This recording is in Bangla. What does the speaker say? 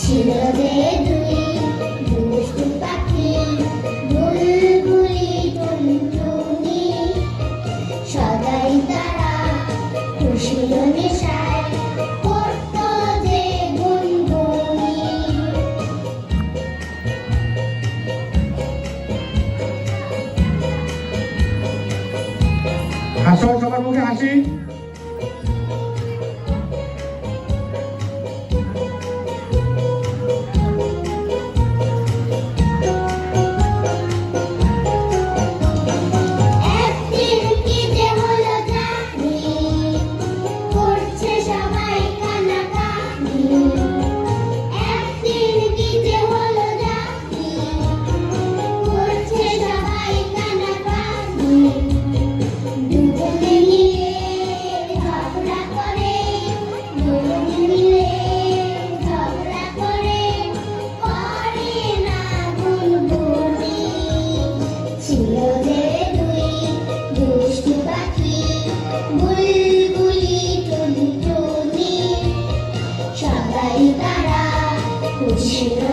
ছিল যে দুই দুষ্টু পাখি বুলবুলি টুনটুনি সদাই তারা খুশির নেশায় করত যে গুনগুনি। হাসো, সবার মুখে হাসি। সবাই তারা খুশি।